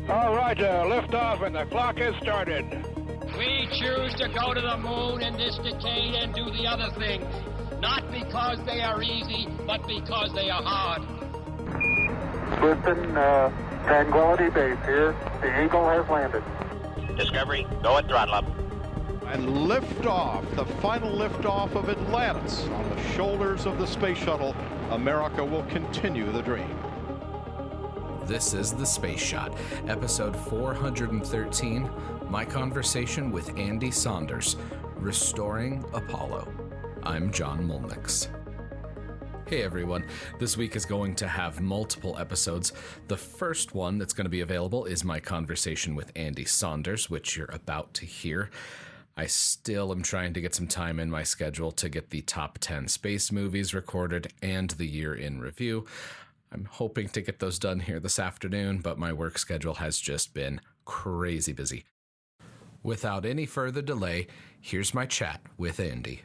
All right, liftoff, and the clock has started. We choose to go to the moon in this decade and do the other things, not because they are easy, but because they are hard. Houston, Tranquility Base here. The Eagle has landed. Discovery, go at throttle up. And liftoff, the final liftoff of Atlantis on the shoulders of the space shuttle. America will continue the dream. This is The Space Shot, episode 413, my conversation with Andy Saunders, Restoring Apollo. I'm John Mulnix. Hey everyone, this week is going to have multiple episodes. The first one that's going to be available is my conversation with Andy Saunders, which you're about to hear. I still am trying to get some time in my schedule to get the top 10 space movies recorded and the year in review. I'm hoping to get those done here this afternoon, but my work schedule has just been crazy busy. Without any further delay, here's my chat with Andy.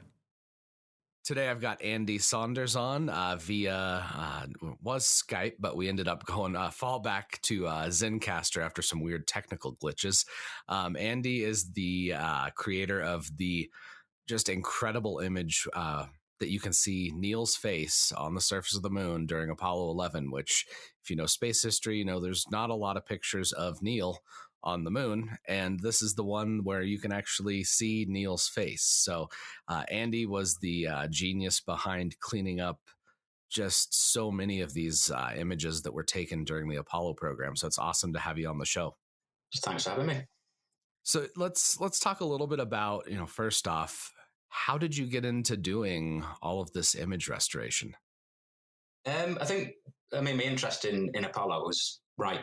Today I've got Andy Saunders on via, was Skype, but we ended up going fall back to Zencastr after some weird technical glitches. Andy is the creator of the just incredible image that you can see Neil's face on the surface of the moon during Apollo 11, which, if you know space history, you know there's not a lot of pictures of Neil on the moon, and this is the one where you can actually see Neil's face. So Andy was the genius behind cleaning up just so many of these images that were taken during the Apollo program. So it's awesome to have you on the show. Thanks for having me. So let's talk a little bit about, first off, how did you get into doing all of this image restoration? My interest in Apollo was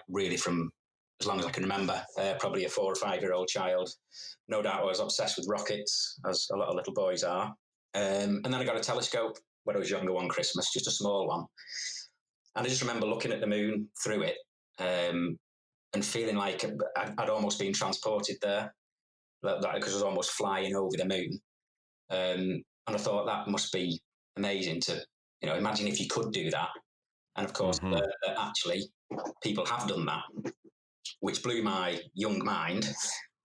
really from as long as I can remember, probably a 4 or 5 year old child. No doubt I was obsessed with rockets, as a lot of little boys are. And then I got a telescope when I was younger one Christmas, just a small one. And I just remember looking at the moon through it and feeling like I'd almost been transported there, because I was almost flying over the moon. And I thought that must be amazing to, imagine if you could do that. And of course, actually, people have done that, which blew my young mind,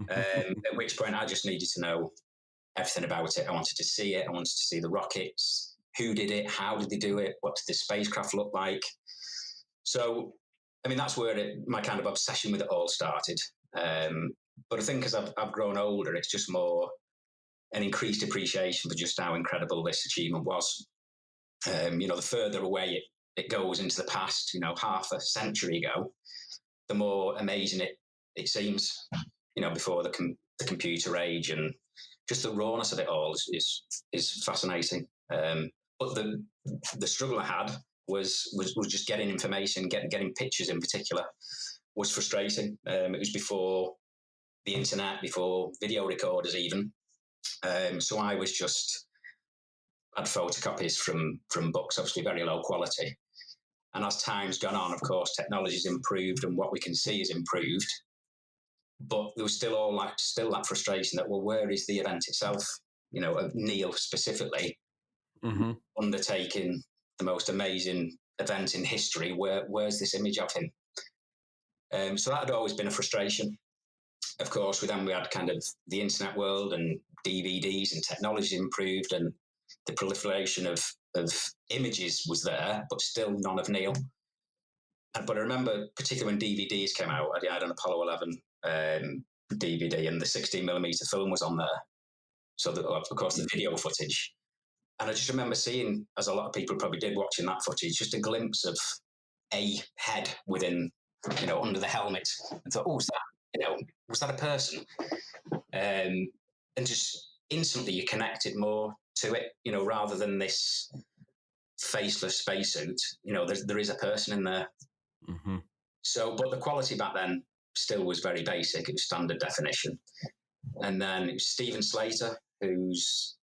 at which point I just needed to know everything about it. I wanted to see it. I wanted to see the rockets, who did it, how did they do it, what did the spacecraft look like. So, that's where my kind of obsession with it all started. But I think as I've grown older, it's just more an increased appreciation for just how incredible this achievement was. The further away it goes into the past, half a century ago, the more amazing it seems, before the computer age, and just the rawness of it all is fascinating. But the struggle I had was just getting information, getting pictures in particular, was frustrating. It was before the internet, before video recorders even. So I was had photocopies from books, obviously very low quality. And as time's gone on, of course, technology's improved and what we can see is improved. But there was still that frustration that, well, where is the event itself? Of Neil specifically undertaking the most amazing event in history. Where's this image of him? So that had always been a frustration. Of course, we had kind of the internet world and DVDs, and technology improved, and the proliferation of images was there, but still none of Neil. But I remember, particularly when DVDs came out, I had an Apollo 11 DVD, and the 16mm film was on there. So, of course, the video footage. And I just remember seeing, as a lot of people probably did watching that footage, just a glimpse of a head within, under the helmet. And thought, was that a person? And just instantly you connected more to it, rather than this faceless spacesuit. There is a person in there. So, but the quality back then still was very basic. It was standard definition. And then it was Stephen Slater, who's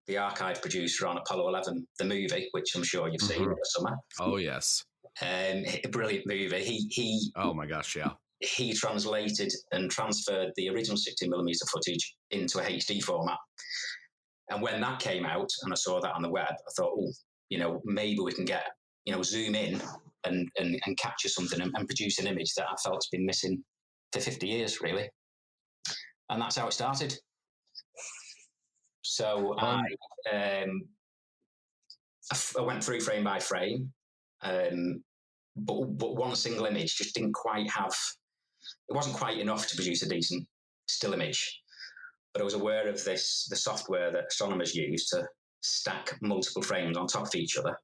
the archive producer on Apollo 11, the movie, which I'm sure you've seen in the summer. Oh, yes. A brilliant movie. He oh my gosh, yeah. He translated and transferred the original 16mm footage into a HD format. And when that came out and I saw that on the web, I thought, maybe we can get, zoom in and capture something and produce an image that I felt's been missing 50 years, really. And that's how it started. So I went through frame by frame, but one single image just didn't quite have, it wasn't quite enough to produce a decent still image. But I was aware of the software that astronomers use to stack multiple frames on top of each other.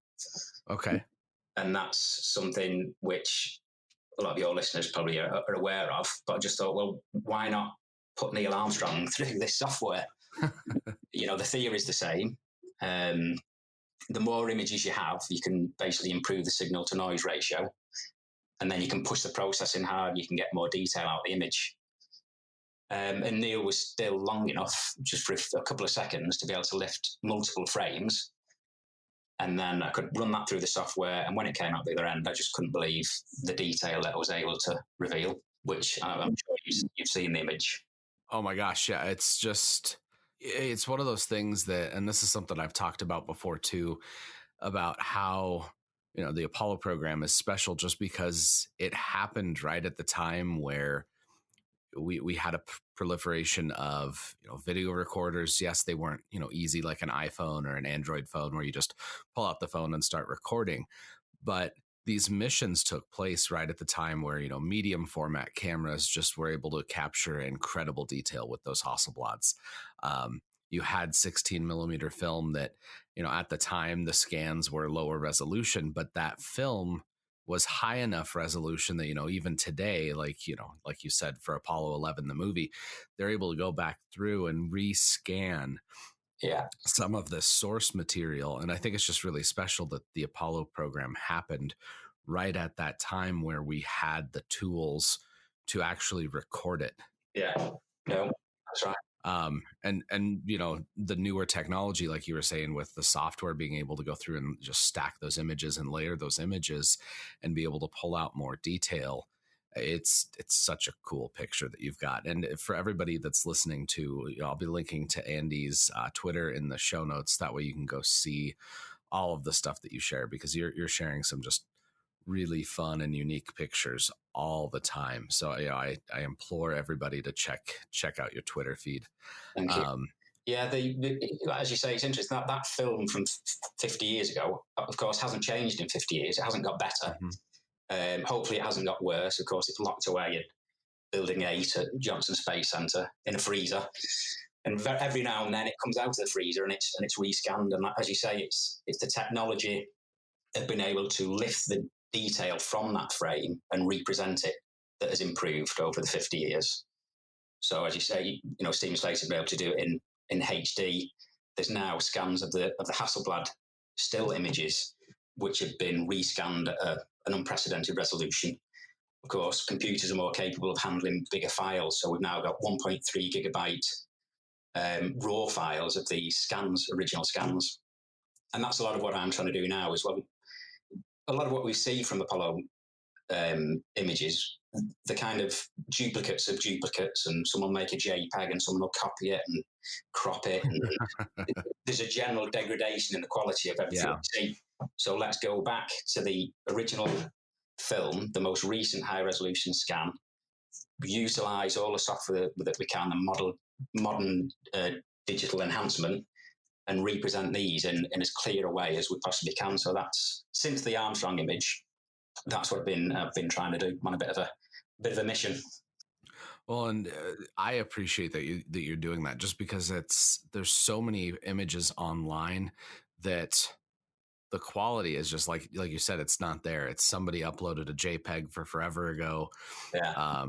Okay. And that's something which a lot of your listeners probably are aware of, but I just thought, well, why not put Neil Armstrong through this software? The theory is the same. The more images you have, you can basically improve the signal to noise ratio, and then you can push the processing hard, you can get more detail out of the image. And Neil was still long enough, just for a couple of seconds, to be able to lift multiple frames. And then I could run that through the software. And when it came out the other end, I just couldn't believe the detail that I was able to reveal, which I'm sure you've seen the image. Oh my gosh. Yeah. It's one of those things that, and this is something I've talked about before too, about how, the Apollo program is special just because it happened right at the time where we had a proliferation of video recorders. Yes, they weren't easy like an iPhone or an Android phone where you just pull out the phone and start recording, but these missions took place right at the time where medium format cameras just were able to capture incredible detail with those Hasselblads. You had 16 millimeter film that at the time the scans were lower resolution, but that film was high enough resolution that, even today, like you said, for Apollo 11, the movie, they're able to go back through and rescan some of the source material. And I think it's just really special that the Apollo program happened right at that time where we had the tools to actually record it. Yeah, no, that's right. And the newer technology, like you were saying, with the software being able to go through and just stack those images and layer those images and be able to pull out more detail. It's such a cool picture that you've got. And for everybody that's listening to, I'll be linking to Andy's Twitter in the show notes. That way you can go see all of the stuff that you share, because you're sharing some just really fun and unique pictures all the time. So I implore everybody to check out your Twitter feed. Thank you. As you say, it's interesting that film from 50 years ago, of course, hasn't changed in 50 years. It hasn't got better. Mm-hmm. Hopefully it hasn't got worse. Of course, it's locked away at Building 8 at Johnson Space Center in a freezer. And every now and then it comes out of the freezer and it's rescanned. And as you say, it's the technology of being able to lift the detail from that frame and represent it that has improved over the 50 years. So as you say, Steam Slater will be able to do it in HD. There's now scans of the Hasselblad still images, which have been rescanned at an unprecedented resolution. Of course, computers are more capable of handling bigger files. So we've now got 1.3 gigabyte raw files of the original scans. And that's a lot of what I'm trying to do now as well. A lot of what we see from Apollo images, the kind of duplicates of duplicates, and someone make a JPEG and someone will copy it and crop it. And there's a general degradation in the quality of everything we see. So let's go back to the original film, the most recent high resolution scan, utilize all the software that we can and modern digital enhancement, and represent these in as clear a way as we possibly can. So that's, since the Armstrong image, that's what I've been trying to do. I'm on a bit of a mission. Well, and I appreciate that you're doing that, just because there's so many images online that the quality is just like you said, it's not there. It's somebody uploaded a JPEG for forever ago. Yeah.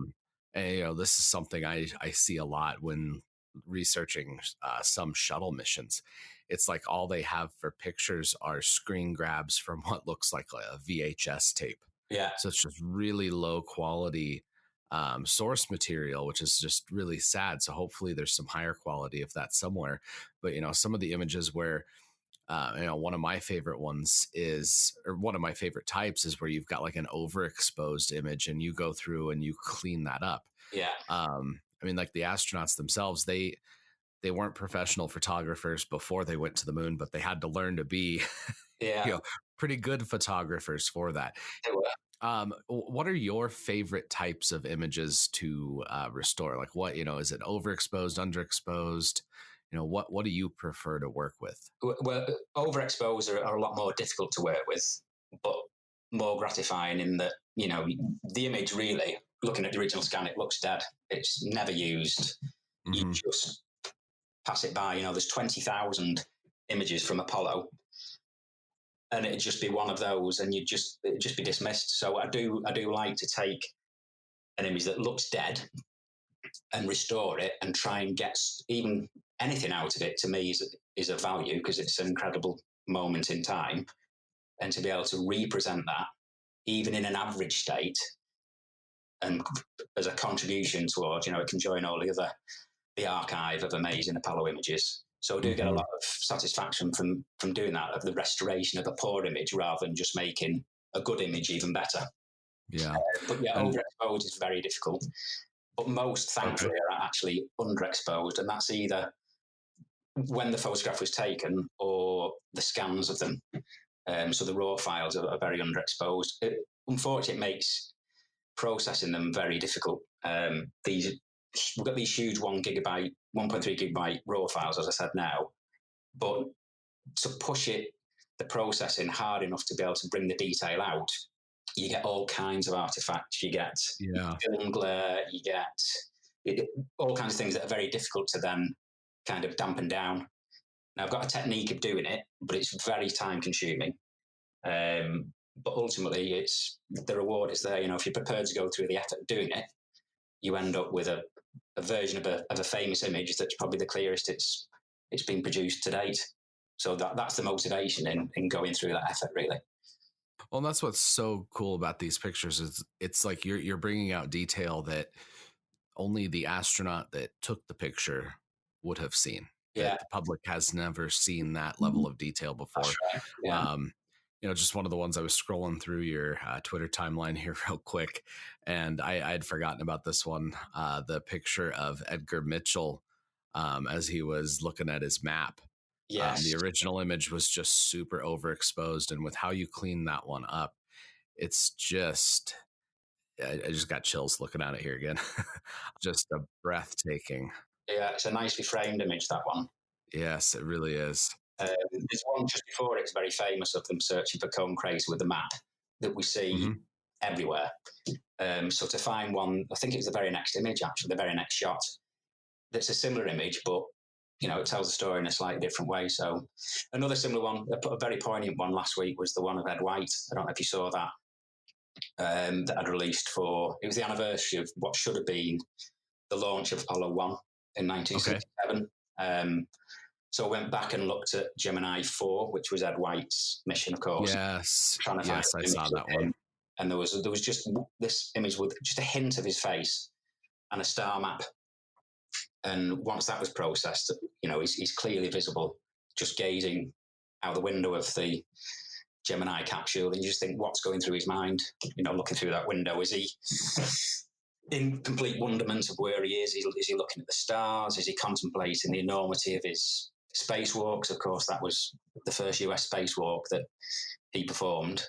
And this is something I see a lot when researching some shuttle missions. It's like all they have for pictures are screen grabs from what looks like a VHS tape. Yeah. So it's just really low quality source material, which is just really sad. So hopefully there's some higher quality of that somewhere. But some of the images where one of my favorite ones is, or one of my favorite types is where you've got like an overexposed image and you go through and you clean that up. Yeah. Like the astronauts themselves, they weren't professional photographers before they went to the moon, but they had to learn to be, pretty good photographers for that. They were. What are your favorite types of images to restore? Like what, is it overexposed, underexposed? What do you prefer to work with? Well, overexposed are a lot more difficult to work with, but more gratifying in that, the image really, looking at the original scan, it looks dead. It's never used. Mm-hmm. You just pass it by. There's 20,000 images from Apollo, and it'd just be one of those, and it'd just be dismissed. So I do like to take an image that looks dead and restore it and try and get even anything out of it. To me is a value, because it's an incredible moment in time, and to be able to represent that even in an average state and as a contribution towards, it can join all the archive of amazing Apollo images. So I do get a lot of satisfaction from doing that, of the restoration of a poor image rather than just making a good image even better. Yeah. But yeah, overexposed is very difficult. But most, thankfully, are actually underexposed, and that's either when the photograph was taken or the scans of them. So the raw files are very underexposed. Unfortunately, it makes processing them very difficult. We've got these huge 1.3 gigabyte raw files, as I said now, but to push the processing hard enough to be able to bring the detail out, you get all kinds of artifacts. You get film glare, you get all kinds of things that are very difficult to then kind of dampen down. Now, I've got a technique of doing it, but it's very time consuming. But ultimately, the reward is there. If you're prepared to go through the effort of doing it, you end up with a version of a famous image that's probably the clearest it's been produced to date. So that's the motivation in going through that effort, really. Well, and that's what's so cool about these pictures is it's like you're bringing out detail that only the astronaut that took the picture would have seen. Yeah. That the public has never seen that level of detail before. That's right. Yeah. Just one of the ones I was scrolling through your Twitter timeline here real quick, and I had forgotten about this one, the picture of Edgar Mitchell as he was looking at his map. Yes. The original image was just super overexposed, and with how you clean that one up, it's just, I just got chills looking at it here again. Just a breathtaking. Yeah, it's a nicely framed image, that one. Yes, it really is. There's one just before it's very famous of them searching for Cone Crater with the map that we see everywhere. So to find one, I think it was the very next image, actually, the very next shot, that's a similar image, but it tells the story in a slightly different way. So another similar one, a very poignant one last week, was the one of Ed White. I don't know if you saw that. That I'd released it was the anniversary of what should have been the launch of Apollo 1 in 1967. Okay. So I went back and looked at Gemini 4, which was Ed White's mission, of course. Yes, I saw that one. And there was just this image with just a hint of his face and a star map. And once that was processed, he's clearly visible, just gazing out the window of the Gemini capsule, and you just think, what's going through his mind? Looking through that window, is he in complete wonderment of where he is? Is he looking at the stars? Is he contemplating the enormity of his spacewalks? Of course, that was the first US spacewalk that he performed.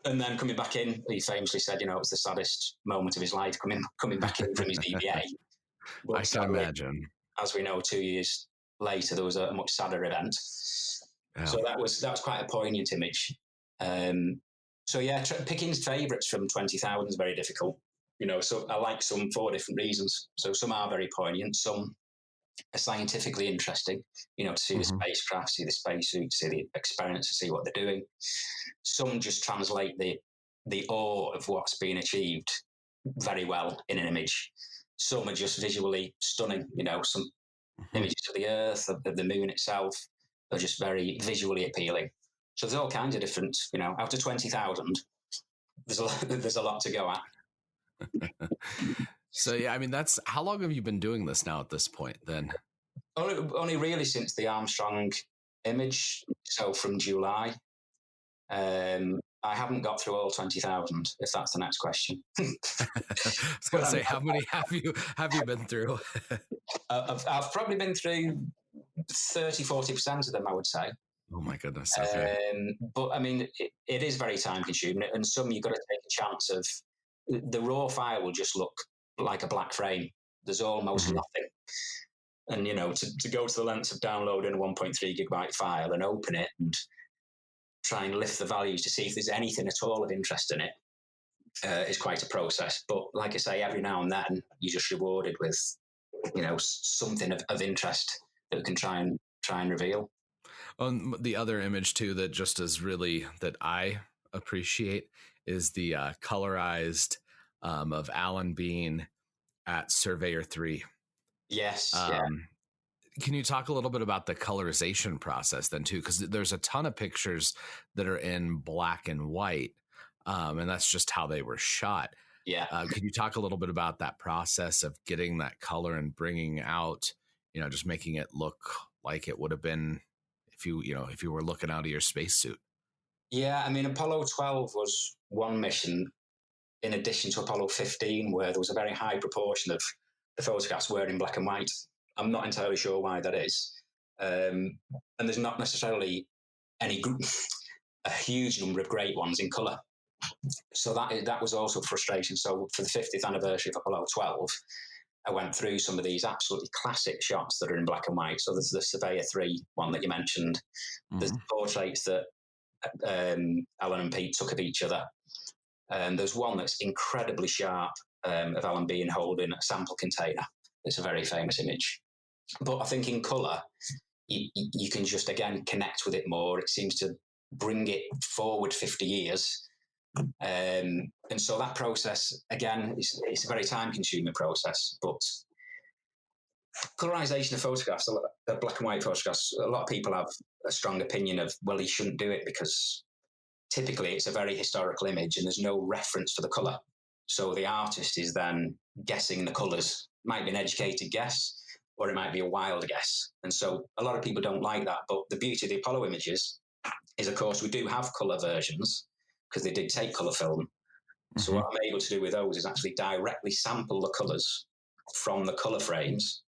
And then coming back in, he famously said, it was the saddest moment of his life coming back in from his DBA. But I can imagine. As we know, 2 years later, there was a much sadder event. Yeah. So that was quite a poignant image. So yeah, picking favourites from 20,000 is very difficult. So I like some for different reasons. So some are very poignant, some are scientifically interesting, to see the spacecraft, see the spacesuit, see the experiments, to see what they're doing. Some just translate the awe of what's being achieved very well in an image. Some are just visually stunning, some images of the Earth, of the moon itself, are just very visually appealing. So there's all kinds of different, out of 20,000, there's a lot to go at. So, yeah, that's, how long have you been doing this now at this point then? Only really since the Armstrong image. So from July. I haven't got through all 20,000, if that's the next question. I was going to say, how many have you been through? I've probably been through 30-40% of them, I would say. Oh my goodness. Okay. But I mean, it is very time consuming, and some you've got to take a chance of. The raw file will just look like a black frame. There's almost nothing. And, to go to the length of downloading a 1.3 gigabyte file and open it and try and lift the values to see if there's anything at all of interest in it is quite a process. But like I say, every now and then you're just rewarded with, something of interest that we can try and reveal. The other image too that just is really that I appreciate is the colorized of Alan Bean at Surveyor 3. Yes. Can you talk a little bit about the colorization process then too? Because there's a ton of pictures that are in black and white, and that's just how they were shot. Yeah. Could you talk a little bit about that process of getting that color and bringing out, just making it look like it would have been if you were looking out of your spacesuit? Yeah, I mean, Apollo 12 was one mission in addition to Apollo 15, where there was a very high proportion of the photographs were in black and white. I'm not entirely sure why that is. And there's not necessarily a huge number of great ones in colour. So that was also frustrating. So for the 50th anniversary of Apollo 12, I went through some of these absolutely classic shots that are in black and white. So there's the Surveyor 3 one that you mentioned. There's the portraits that Alan and Pete took of each other. There's one that's incredibly sharp of Alan Bean holding a sample container. It's a very famous image. But I think in colour, you can just, again, connect with it more. It seems to bring it forward 50 years. And so that process, again, it's a very time-consuming process. But colorization of photographs, black and white photographs, a lot of people have a strong opinion of, well, you shouldn't do it because typically it's a very historical image and there's no reference for the colour. So the artist is then guessing the colours. Might be an educated guess, or it might be a wild guess. And so a lot of people don't like that. But the beauty of the Apollo images is, of course, we do have colour versions because they did take colour film. So what I'm able to do with those is actually directly sample the colours from the colour frames,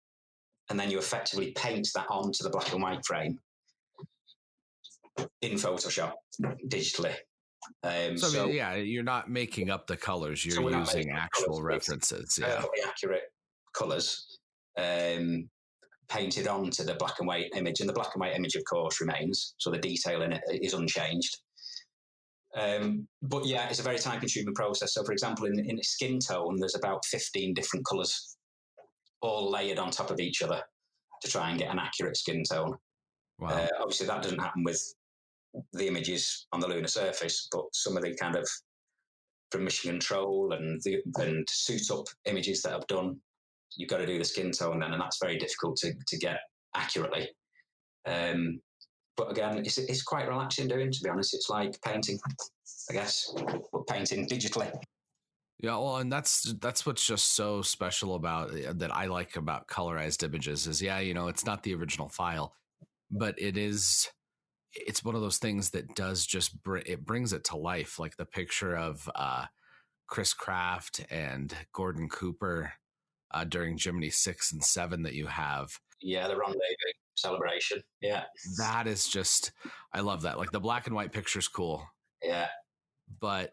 and then you effectively paint that onto the black and white frame in Photoshop digitally. You're not making up the colors. You're using actual references. Accurate colors painted onto the black and white image. And the black and white image, of course, remains. So the detail in it is unchanged. But yeah, it's a very time-consuming process. So, for example, in a skin tone, there's about 15 different colors all layered on top of each other to try and get an accurate skin tone. Wow. Obviously, that doesn't happen with the images on the lunar surface, but some of the kind of from mission control and suit up images that I've done, you've got to do the skin tone then, and that's very difficult to get accurately. But again, it's quite relaxing doing, to be honest. It's like painting, I guess, but painting digitally. Yeah, well, and that's what's just so special about that I like about colorized images is, it's not the original file, but it's one of those things that does just it brings it to life, like the picture of Chris Kraft and Gordon Cooper during Gemini 6 and 7 that you have. Yeah, the rendezvous celebration. Yeah, that is just, I love that. Like the black and white picture's cool. Yeah, but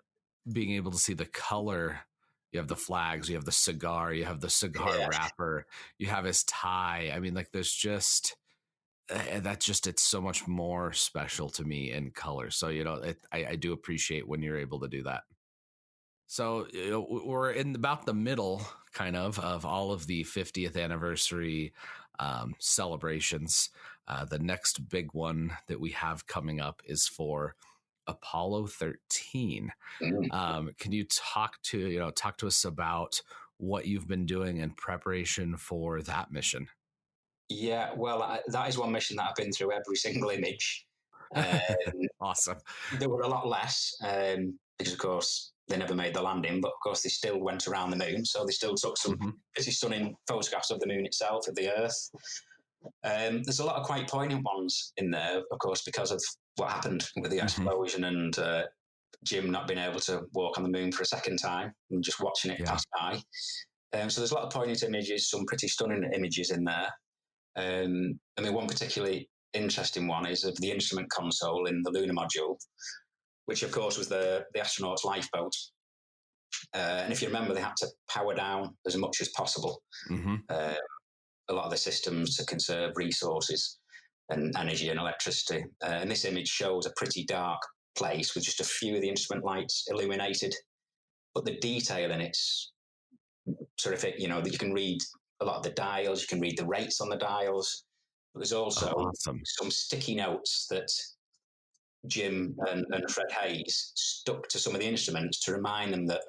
being able to see the color, you have the flags, you have the cigar, you have the cigar wrapper, you have his tie. I mean, like there's just it's so much more special to me in color. So, I do appreciate when you're able to do that. So we're in about the middle kind of all of the 50th anniversary celebrations. The next big one that we have coming up is for Apollo 13. Can you talk to us about what you've been doing in preparation for that mission? Yeah, well, that is one mission that I've been through every single image. Awesome. There were a lot less because, of course, they never made the landing, but of course they still went around the moon. So they still took some pretty stunning photographs of the moon itself, of the Earth. There's a lot of quite poignant ones in there, of course, because of what happened with the explosion and Jim not being able to walk on the moon for a second time and just watching it pass by. So there's a lot of poignant images, some pretty stunning images in there. One particularly interesting one is of the instrument console in the lunar module, which of course was the astronaut's lifeboat. And if you remember, they had to power down as much as possible. Mm-hmm. A lot of the systems to conserve resources and energy and electricity. And this image shows a pretty dark place with just a few of the instrument lights illuminated. But the detail in it's terrific. You know, that you can read a lot of the dials, you can read the rates on the dials. But there's also some sticky notes that Jim and Fred Hayes stuck to some of the instruments to remind them that,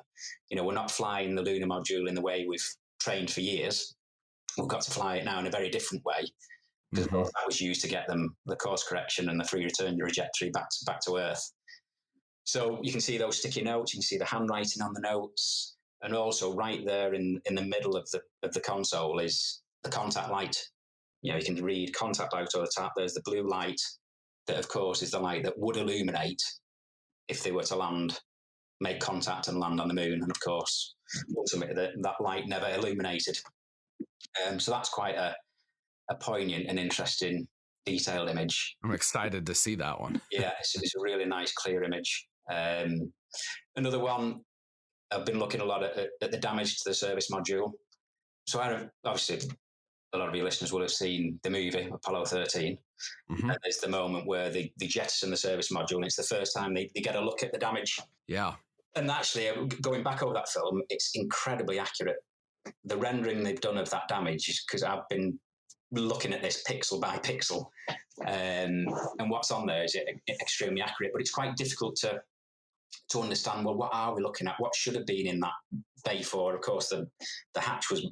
you know, we're not flying the lunar module in the way we've trained for years. We've got to fly it now in a very different way, because that was used to get them the course correction and the free return trajectory back to Earth. So you can see those sticky notes, you can see the handwriting on the notes, and also right there in the middle of the console is the contact light. You know, you can read contact light over the top. There's the blue light that, of course, is the light that would illuminate if they were to land, make contact and land on the moon. And of course, ultimately, that light never illuminated. So that's quite a poignant and interesting, detailed image. I'm excited to see that one. Yeah, it's a really nice, clear image. Another one, I've been looking a lot at the damage to the service module. So obviously, a lot of your listeners will have seen the movie Apollo 13. Mm-hmm. And there's the moment where they jettison the service module, and it's the first time they get a look at the damage. Yeah. And actually, going back over that film, it's incredibly accurate. The rendering they've done of that damage is because I've been looking at this pixel by pixel, and what's on there is extremely accurate, but it's quite difficult to understand, well, what are we looking at? What should have been in that Bay 4? Of course, the hatch was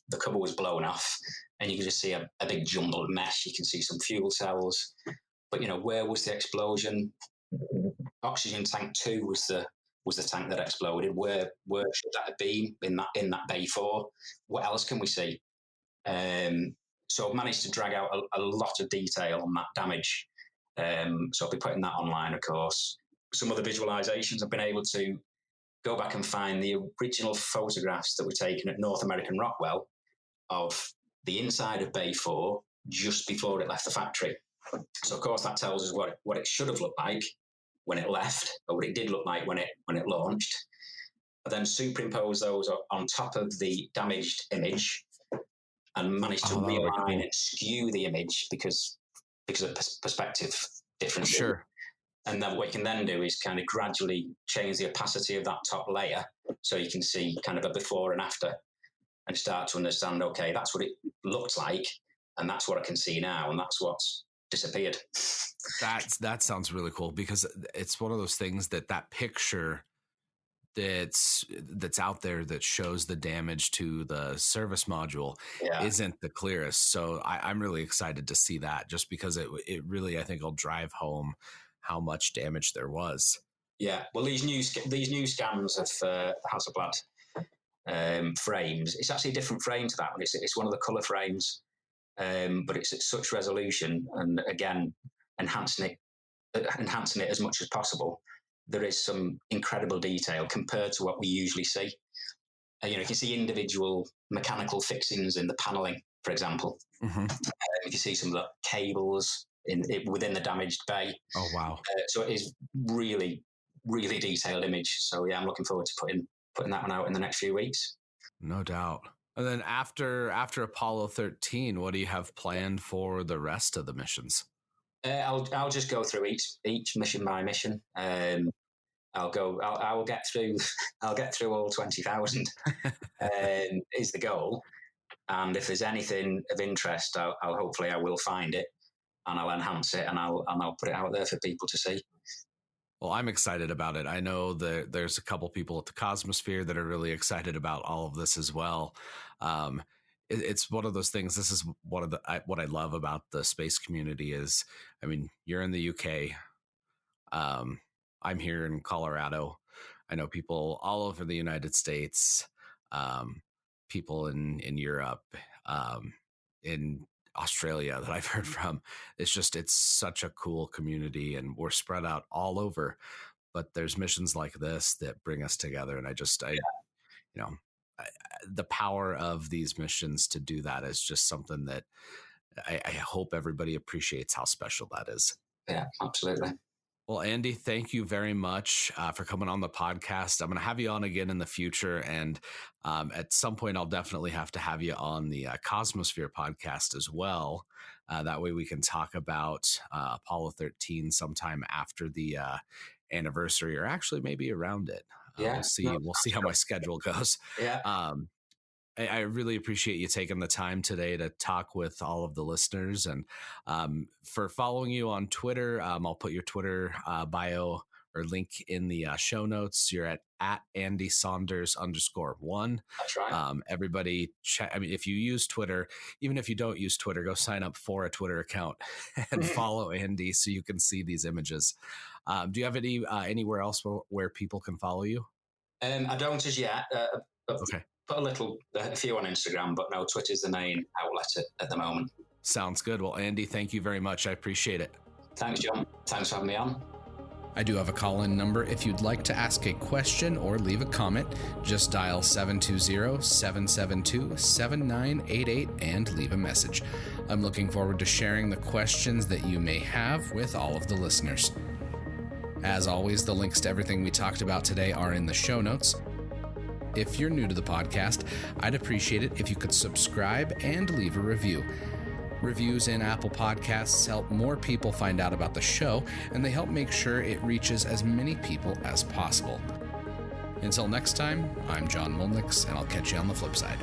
the cover was blown off, and you can just see a big jumbled mess. You can see some fuel cells, but you know, where was the explosion? Oxygen tank 2 was the tank that exploded. Where should that have been in that Bay 4? What else can we see? So I've managed to drag out a lot of detail on that damage. So I'll be putting that online, of course. Some of the visualizations, I've been able to go back and find the original photographs that were taken at North American Rockwell of the inside of Bay 4 just before it left the factory. So of course that tells us what it should have looked like when it left, or what it did look like when it launched. I then superimpose those on top of the damaged image and managed to realign and skew the image because of perspective difference. Sure. And then what you can then do is kind of gradually change the opacity of that top layer so you can see kind of a before and after, and start to understand, okay, that's what it looked like, and that's what I can see now, and that's what's disappeared. That sounds really cool, because it's one of those things that picture that's out there that shows the damage to the service module isn't the clearest. So I'm really excited to see that, just because it really, I think, will drive home how much damage there was. Yeah, well, these new scans of Hasselblad frames, it's actually a different frame to that one. It's one of the colour frames, but it's at such resolution, and again, enhancing it as much as possible. There is some incredible detail compared to what we usually see. You can see individual mechanical fixings in the paneling, for example. Mm-hmm. You can see some of the cables within the damaged bay. Oh, wow. So it is really, really detailed image. So yeah, I'm looking forward to putting that one out in the next few weeks. No doubt. And then after Apollo 13, what do you have planned for the rest of the missions? I'll just go through each mission by mission. I will get through all 20,000 is the goal. And if there's anything of interest, I will find it, and I'll enhance it, and I'll put it out there for people to see. Well, I'm excited about it. I know that there's a couple people at the Cosmosphere that are really excited about all of this as well. It's one of those things. This is what I love about the space community is, I mean, you're in the UK. I'm here in Colorado. I know people all over the United States, people in Europe, in Australia that I've heard from. It's such a cool community, and we're spread out all over, but there's missions like this that bring us together. And the power of these missions to do that is just something that I hope everybody appreciates how special that is. Yeah, absolutely. Well, Andy, thank you very much for coming on the podcast. I'm going to have you on again in the future. And at some point, I'll definitely have to have you on the Cosmosphere podcast as well. That way we can talk about Apollo 13 sometime after the anniversary, or actually maybe around it. Yeah, we'll see how my schedule goes. Yeah. I really appreciate you taking the time today to talk with all of the listeners, and for following you on Twitter. I'll put your Twitter bio or link in the show notes. You're at Andy Saunders _1. That's right. Everybody check. I mean, if you use Twitter, even if you don't use Twitter, go sign up for a Twitter account and follow Andy so you can see these images. Do you have anywhere else where people can follow you? I don't as yet. Okay. Put a few on Instagram, but no, Twitter's the main outlet at the moment. Sounds good. Well, Andy, thank you very much. I appreciate it. Thanks, John. Thanks for having me on. I do have a call-in number. If you'd like to ask a question or leave a comment, just dial 720-772-7988 and leave a message. I'm looking forward to sharing the questions that you may have with all of the listeners. As always, the links to everything we talked about today are in the show notes. If you're new to the podcast, I'd appreciate it if you could subscribe and leave a review. Reviews in Apple Podcasts help more people find out about the show, and they help make sure it reaches as many people as possible. Until next time, I'm John Molnix, and I'll catch you on the flip side.